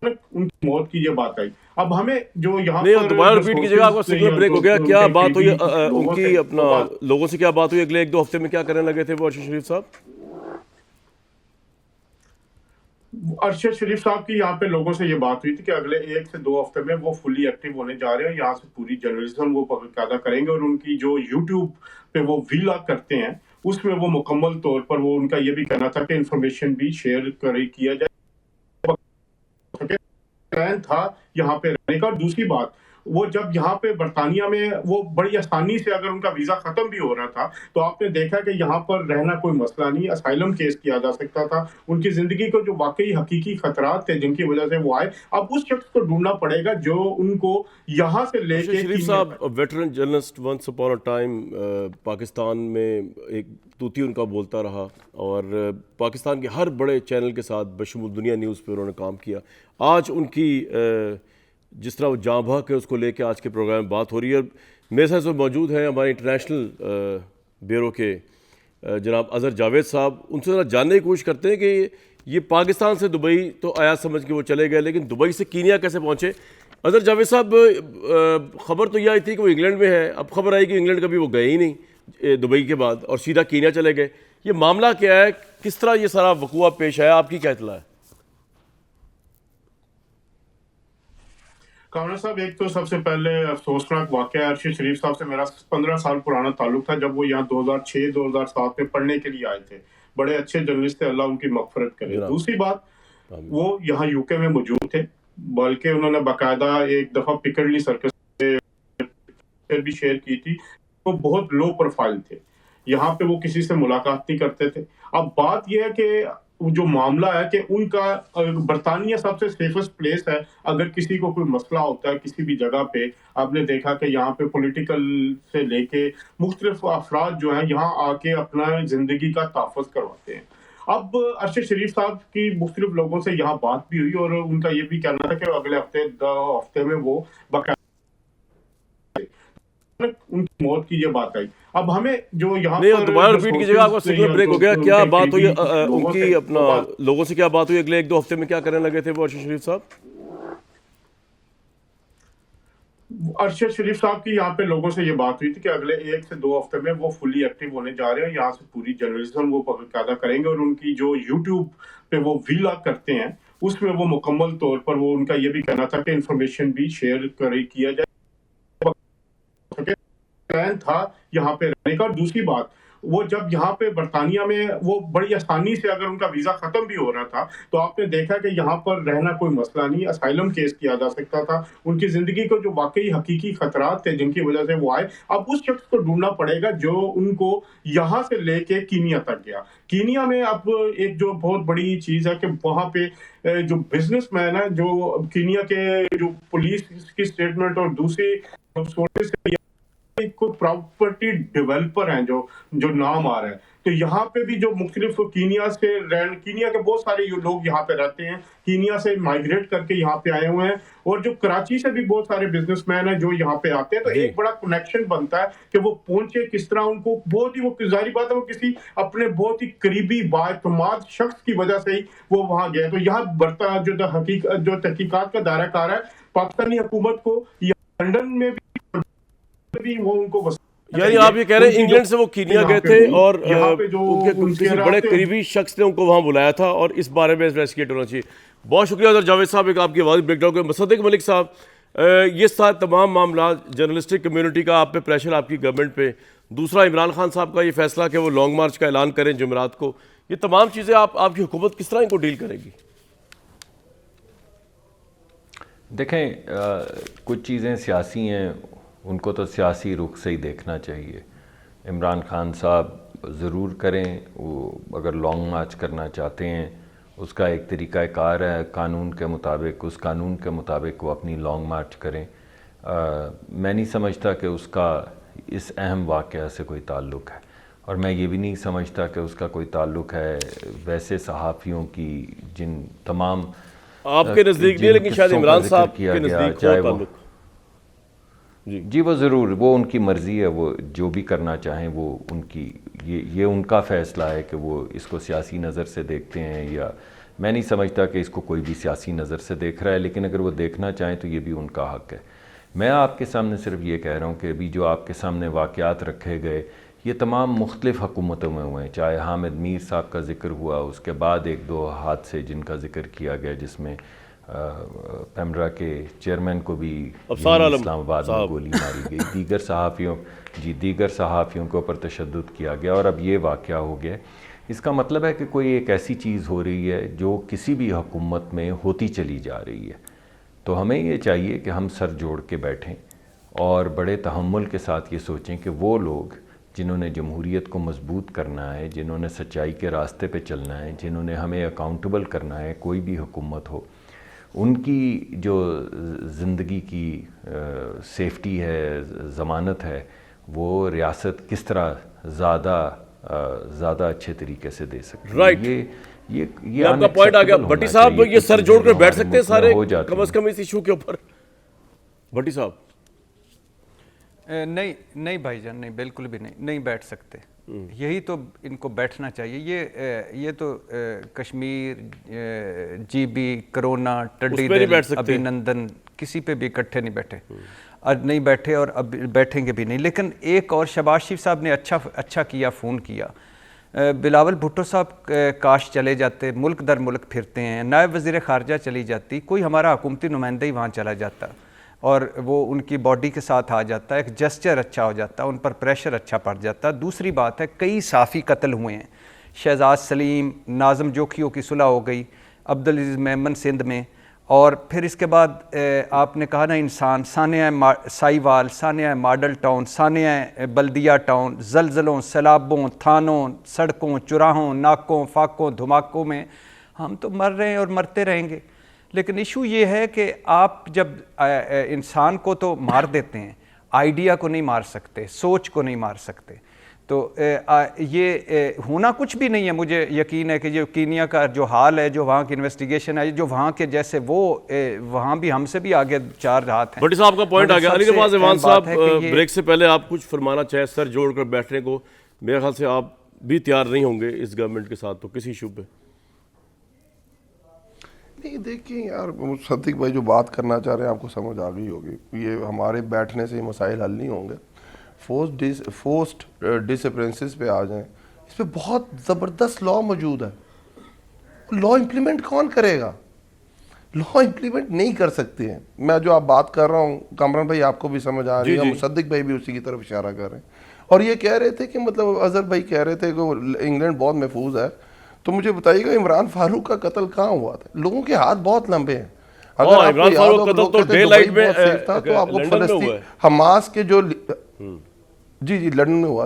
उनकी मौत की ये बात आई। अब हमें जो यहाँ नहीं, पर दोबारा जो रिपीट कीजिएगा, आपका सोर्सेज सिग्नल या ब्रेक जो हो गया। क्या उनके बात हुई करीबी लोगों उनकी से अपना वो बात, लोगों से क्या बात हुई अगले 1-2 हफ्ते में, क्या करने लगे थे वो अरशद शरीफ साहब? अरशद शरीफ साहब की यहाँ पे लोगों से ये बात हुई थी कि अगले 1 से 2 हफ्ते में वो फुली एक्टिव होने जा रहे हैं, यहाँ से पूरी जर्नलिज्म वो पैदा करेंगे और उनकी जो यूट्यूब पे वो व्लॉग करते हैं उसमें वो मुकम्मल तौर पर वो उनका ये भी कहना था कि इंफॉर्मेशन भी शेयर किया जाए, प्लान था यहाँ पे रहने का। और दूसरी बात, वो जब यहाँ पे बर्तानिया में वो बड़ी आसानी से अगर उनका वीजा खत्म भी हो रहा था तो आपने देखा कि यहाँ पर रहना कोई मसला नहीं, असाइलम केस किया जा सकता था। उनकी जिंदगी को जो वाकई हकीकी खतरात थे जिनकी वजह से वो आए, अब उस शख्स को ढूंढना पड़ेगा जो उनको यहाँ से अरशद लेके शरीफ कीनिया साहब तक। Veteran journalist, once upon a time Pakistan में एक तूती उनका बोलता रहा और पाकिस्तान के हर बड़े चैनल के साथ बशमूल दुनिया न्यूज़ पे उन्होंने काम किया। आज उनकी जिस तरह वो जाँ बहक है उसको लेके आज के प्रोग्राम में बात हो रही है। और मेरे साथ मौजूद हैं हमारे इंटरनेशनल ब्यूरो के जनाब अज़हर जावेद साहब। उनसे ज़रा जानने की कोशिश करते हैं कि ये पाकिस्तान से दुबई तो आया समझ के वो चले गए, लेकिन दुबई से कीनिया कैसे पहुँचे? अज़हर जावेद साहब, खबर तो ये आई थी कि वो इंग्लैंड में है, अब खबर आई कि इंग्लैंड कभी वो गए ही नहीं दुबई के बाद और सीधा कीनिया चले गए। ये मामला क्या है, किस तरह ये सारा वकूआ पेश आया, आपकी क्या इत्तला है? कामरा साहब, एक तो सबसे पहले अफसोसनाक वाकया, अरशद शरीफ साहब से मेरा 15 साल पुराना ताल्लुक था जब वो यहाँ 2006-2007 में पढ़ने के लिए आए थे। बड़े अच्छे जर्नलिस्ट थे, अल्लाह उनकी मगफरत करे। जनाब दूसरी बात, आमीन। वो यहाँ यूके में मौजूद थे, बल्कि उन्होंने बाकायदा एक दफा पिकरली सर्कस भी शेयर की थी। वो बहुत लो प्रोफाइल थे, यहाँ पे वो किसी से मुलाकात नहीं करते थे। अब बात यह है कि जो मामला है कि उनका बर्तानिया सबसे सेफेस्ट प्लेस है अगर किसी को कोई मसला होता है किसी भी जगह पे। आपने देखा कि यहाँ पे पॉलिटिकल से लेके मुख्तलिफ अफराद जो हैं यहाँ आके अपना जिंदगी का तहफ़्फ़ुज़ करवाते हैं। अब अरशद शरीफ साहब की मुख्तलिफ लोगों से यहाँ बात भी हुई और उनका ये भी कहना था कि अगले हफ्ते 2 हफ्ते में वो उनकी मौत की ये बात आई। अब हमें जो यहाँ नहीं, पर दोबारा जो रिपीट कीजिएगा, आपका सोर्सेज सिग्नल या ब्रेक जो हो गया। क्या उनके बात हुई करीबी लोगों उनकी से अपना वो बात, लोगों से क्या बात हुई अगले 1-2 हफ्ते में, क्या करने लगे थे वो अरशद शरीफ साहब? अरशद शरीफ साहब की यहाँ पे लोगों से ये बात हुई थी कि अगले 1 से 2 हफ्ते में वो फुली एक्टिव होने जा रहे हैं, यहाँ से पूरी जर्नलिज्म वो पैदा करेंगे और उनकी जो यूट्यूब पे वो व्लॉग करते हैं उसमें वो मुकम्मल तौर पर वो उनका ये भी कहना था कि इंफॉर्मेशन भी शेयर किया जाए, प्लान था यहाँ पे रहने का। और दूसरी बात, वो जब यहाँ पे बर्तानिया में वो बड़ी आसानी से अगर उनका वीजा खत्म भी हो रहा था तो आपने देखा कि यहाँ पर रहना कोई मसला नहीं, असाइलम केस किया जा सकता था। उनकी जिंदगी को जो वाकई हकीकी खतरात थे जिनकी वजह से वो आए, अब उस शख्स को ढूंढना पड़ेगा जो उनको यहाँ से लेके कीनिया तक गया। कीनिया में अब एक जो बहुत बड़ी चीज है कि वहां पे जो बिजनेसमैन है, जो कीनिया के जो पुलिस की स्टेटमेंट और दूसरी सोर्सेज कोई प्रॉपर्टी डेवलपर हैं जो जो नाम आ रहा है, तो यहाँ पे भी जो मुख्तलिफ कीनिया के बहुत सारे लोग यहाँ पे रहते हैं, कीनिया से माइग्रेट करके यहाँ पे आए हुए हैं और जो कराची से भी बहुत सारे बिजनेसमैन हैं जो यहाँ पे आते हैं, तो जी, एक बड़ा कनेक्शन बनता है कि वो पहुंचे किस तरह। उनको बहुत ही, वो जाहिर बात है वो किसी अपने बहुत ही करीबी बाएतमाद शख्स की वजह से ही वो वहां गए। तो यहाँ बढ़ता जो तहकीकात का दायरा कार है पाकिस्तानी हुकूमत को, लंदन में भी वो उनको यानी चाहिए। आप ये कह रहे हैं उनकी जो इंग्लैंड से वो कीनिया यहाँ गए पे थे हुई, और यहाँ पे जो उनके उनके किसी बड़े रास्ते करीबी शख्स ने उनको वहाँ बुलाया था और इस बारे में इन्वेस्टिगेट होना चाहिए। बहुत शुक्रिया अज़हर जावेद साहब, एक आपकी आवाज़ ब्रेकडाउन के। मुसद्दिक मलिक साहब, ये सारे तमाम मामला जर्नलिस्टिक कम्युनिटी का आप पे प्रेशर, आपकी गवर्नमेंट पे, दूसरा इमरान खान साहब का ये फैसला कि वो लॉन्ग मार्च का ऐलान करें जुमेरात को, ये तमाम चीज़ें आपकी हुकूमत किस तरह इनको डील करेगी? देखें, कुछ चीज़ें सियासी हैं, उनको तो सियासी रुख से ही देखना चाहिए। इमरान खान साहब ज़रूर करें, वो अगर लॉन्ग मार्च करना चाहते हैं उसका एक तरीक़ाकार है कानून के मुताबिक, उस कानून के मुताबिक वो अपनी लॉन्ग मार्च करें। मैं नहीं समझता कि उसका इस अहम वाक़या से कोई ताल्लुक़ है, और मैं ये भी नहीं समझता कि उसका कोई ताल्लुक़ है वैसे सहाफ़ियों की जिन तमाम आपके नज़दीक नहीं, लेकिन शायद इमरान साहब के नज़दीक हो ताल्लुक। जी वो ज़रूर, वो उनकी मर्ज़ी है, वो जो भी करना चाहें वो उनकी, ये उनका फ़ैसला है कि वो इसको सियासी नज़र से देखते हैं या میں نہیں سمجھتا کہ اس کو کوئی بھی سیاسی نظر سے دیکھ رہا ہے، لیکن اگر وہ دیکھنا چاہیں تو یہ بھی ان کا حق ہے۔ میں آپ کے سامنے صرف یہ کہہ رہا ہوں کہ ابھی جو آپ کے سامنے واقعات رکھے گئے یہ تمام مختلف حکومتوں میں ہوئے ہیں، چاہے حامد میر صاحب کا ذکر ہوا، اس کے بعد ایک دو حادثے جن کا ذکر کیا گیا جس میں پیمرا کے چیئرمین کو بھی اسلام آباد میں گولی ماری گئی، دیگر صحافیوں کے اوپر تشدد کیا گیا، اور اب یہ واقعہ ہو گیا۔ اس کا مطلب ہے کہ کوئی ایک ایسی چیز ہو رہی ہے جو کسی بھی حکومت میں ہوتی چلی جا رہی ہے، تو ہمیں یہ چاہیے کہ ہم سر جوڑ کے بیٹھیں اور بڑے تحمل کے ساتھ یہ سوچیں کہ وہ لوگ جنہوں نے جمہوریت کو مضبوط کرنا ہے، جنہوں نے سچائی کے راستے پہ چلنا ہے، جنہوں نے ہمیں اکاؤنٹیبل کرنا ہے، کوئی بھی حکومت ہو، ان کی جو زندگی کی سیفٹی ہے، ضمانت ہے، وہ ریاست کس طرح زیادہ اچھے طریقے سے دے سکتی ہے۔ یہ آپ کا پوائنٹ آ گیا۔ بھٹی صاحب یہ سر جوڑ کر بیٹھ سکتے ہیں سارے کم از کم اس ایشو کے اوپر؟ بھٹی صاحب نہیں بھائی جان، نہیں، بالکل بھی نہیں بیٹھ سکتے۔ یہی تو ان کو بیٹھنا چاہیے۔ یہ تو کشمیر، جی بی، کرونا، ٹڈی دل، ابھی نندن، کسی پہ بھی اکٹھے نہیں بیٹھے، نہیں بیٹھے اور اب بیٹھیں گے بھی نہیں۔ لیکن ایک اور شہباز شریف صاحب نے اچھا کیا، فون کیا۔ بلاول بھٹو صاحب کاش چلے جاتے، ملک در ملک پھرتے ہیں، نائب وزیر خارجہ چلی جاتی، کوئی ہمارا حکومتی نمائندہ ہی وہاں چلا جاتا اور وہ ان کی باڈی کے ساتھ آ جاتا، ایک جسچر اچھا ہو جاتا، ان پر پریشر اچھا پڑ جاتا۔ دوسری بات ہے کئی صحافی قتل ہوئے ہیں، شہزاد سلیم، ناظم جوکھیوں کی صلح ہو گئی، عبدالعزیز میمن سندھ میں، اور پھر اس کے بعد آپ نے کہا نا انسان، سانحہ سائیوال، سانحہ ماڈل ٹاؤن، سانحہ بلدیہ ٹاؤن، زلزلوں، سیلابوں، تھانوں، سڑکوں، چراہوں، ناکوں، فاقوں، دھماکوں میں ہم تو مر رہے ہیں اور مرتے رہیں گے۔ لیکن ایشو یہ ہے کہ آپ جب انسان کو تو مار دیتے ہیں، آئیڈیا کو نہیں مار سکتے، سوچ کو نہیں مار سکتے، تو یہ ہونا کچھ بھی نہیں ہے۔ مجھے یقین ہے کہ جو کینیا کا جو حال ہے، جو وہاں کی انویسٹیگیشن ہے، جو وہاں کے جیسے وہ وہاں بھی ہم سے بھی آگے 4 ہاتھ ہیں۔ بھٹی صاحب کا پوائنٹ آ گیا۔ علی نواز ایوان صاحب بریک سے پہلے آپ کچھ فرمانا چاہیں سر جوڑ کر بیٹھنے کو؟ میرے خیال سے آپ بھی تیار نہیں ہوں گے اس گورنمنٹ کے ساتھ تو کسی ایشو پہ؟ نہیں دیکھیں یار، صدیق بھائی جو بات کرنا چاہ رہے ہیں آپ کو سمجھ آ گئی ہوگی، یہ ہمارے بیٹھنے سے یہ مسائل حل نہیں ہوں گے۔ فورسڈ ڈسپرنسز پہ آ جائیں، اس پہ بہت زبردست لا موجود ہے، لا امپلیمنٹ کون کرے گا؟ لا امپلیمنٹ نہیں کر سکتے ہیں۔ میں جو آپ بات کر رہا ہوں کامران بھائی آپ کو بھی سمجھ آ رہی ہے، مصدق بھائی بھی اسی کی طرف اشارہ کر رہے ہیں، اور یہ کہہ رہے تھے کہ مطلب اظہر بھائی کہہ رہے تھے کہ انگلینڈ بہت محفوظ ہے، تو مجھے بتائیے گا عمران فاروق کا قتل کہاں ہوا تھا؟ لوگوں کے ہاتھ بہت لمبے ہیں۔ اگر آپ کو یاد ہو لوگ کہتے ہیں دبئی بہت سیف تھا، تو آپ کو فلسطین حماس کے جو جی لندن میں ہوا تھا،